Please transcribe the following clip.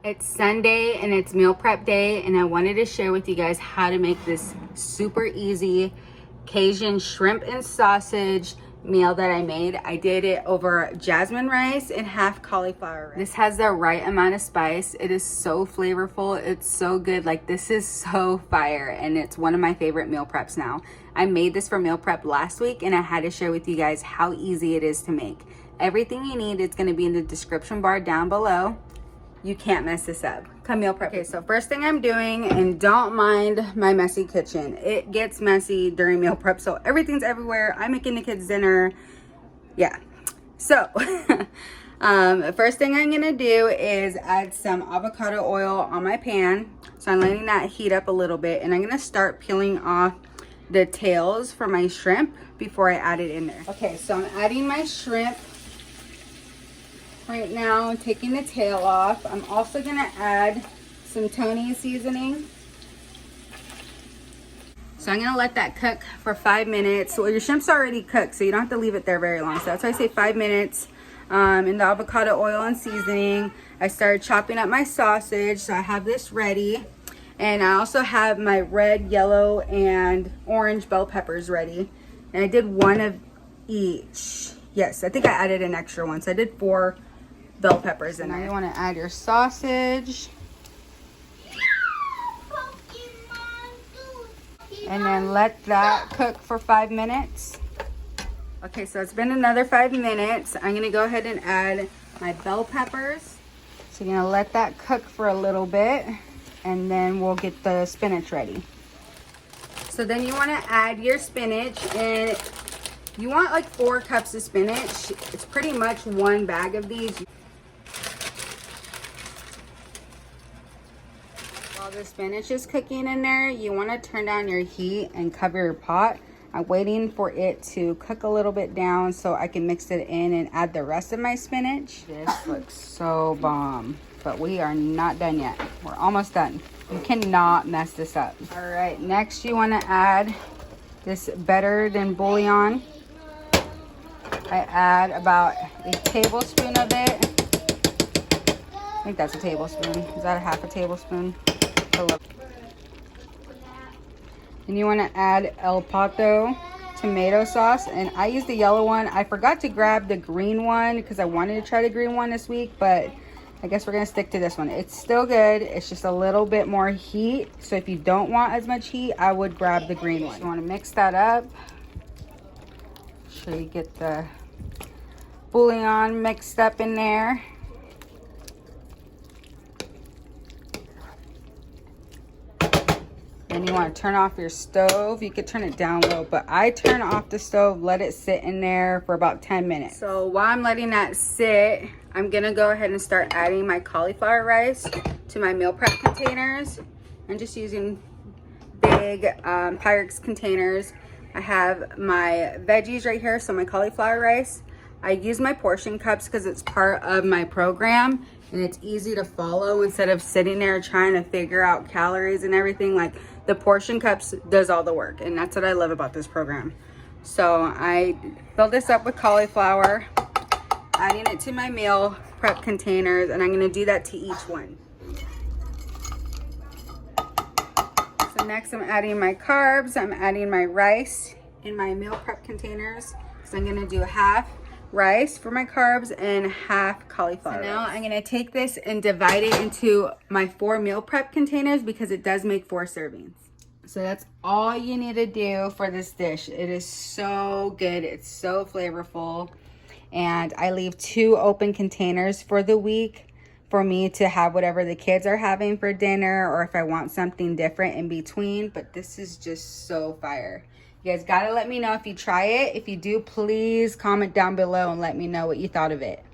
It's Sunday and it's meal prep day, and I wanted to share with you guys how to make this super easy Cajun shrimp and sausage meal that I made. I did it over jasmine rice and half cauliflower rice. This has the right amount of spice. It is so flavorful. It's so good. Like, this is so fire, and it's one of my favorite meal preps now. I made this for meal prep last week, and I had to share with you guys how easy it is to make. Everything you need is going to be in the description bar down below. You can't mess this up. Come meal prep. Okay, so first thing I'm doing, and don't mind my messy kitchen. It gets messy during meal prep, so everything's everywhere. I'm making the kids dinner. Yeah. So, first thing I'm gonna do is add some avocado oil on my pan. So I'm letting that heat up a little bit, and I'm gonna start peeling off the tails for my shrimp before I add it in there. Okay, so I'm adding my shrimp right now, taking the tail off. I'm also gonna add some Tony seasoning. So I'm gonna let that cook for 5 minutes. Well, your shrimp's already cooked, so you don't have to leave it there very long. So that's why I say 5 minutes in the avocado oil and seasoning. I started chopping up my sausage, so I have this ready. And I also have my red, yellow, and orange bell peppers ready. And I did one of each. Yes, I think I added an extra one. So I did 4 bell peppers in there. Now you want to add your sausage. And then let that cook for 5 minutes. Okay, so it's been another 5 minutes. I'm going to go ahead and add my bell peppers. So you're going to let that cook for a little bit, and then we'll get the spinach ready. So then you want to add your spinach, and you want like 4 cups of spinach. It's pretty much 1 bag of these. While the spinach is cooking in there, you want to turn down your heat and cover your pot. I'm waiting for it to cook a little bit down so I can mix it in and add the rest of my spinach. This looks so bomb, but we are not done yet. We're almost done. You cannot mess this up. All right, next you want to add this better than bullion. I add about a tablespoon of it. I think that's a tablespoon. Is that a half a tablespoon? And you want to add El Pato tomato sauce, and I use the yellow one. I forgot to grab the green one because I wanted to try the green one this week, but I guess we're gonna stick to this one. It's still good, it's just a little bit more heat, so if you don't want as much heat, I would grab the green one. So you want to mix that up. Make sure you get the bouillon mixed up in there. Then you want to turn off your stove. You could turn it down low, but I turn off the stove, let it sit in there for about 10 minutes. So while I'm letting that sit, I'm gonna go ahead and start adding my cauliflower rice to my meal prep containers. I'm just using big Pyrex containers. I have my veggies right here, so my cauliflower rice. I use my portion cups because it's part of my program and it's easy to follow instead of sitting there trying to figure out calories and everything. Like, the portion cups does all the work, and that's what I love about this program. So I fill this up with cauliflower, adding it to my meal prep containers, and I'm going to do that to each one. So next I'm adding my carbs. I'm adding my rice in my meal prep containers. So I'm going to do half rice for my carbs and half cauliflower. So now I'm going to take this and divide it into my 4 meal prep containers because it does make 4 servings. So that's all you need to do for this dish. It is so good. It's so flavorful. And I leave 2 open containers for the week for me to have whatever the kids are having for dinner, or if I want something different in between. But this is just so fire. You guys gotta let me know if you try it. If you do, please comment down below and let me know what you thought of it.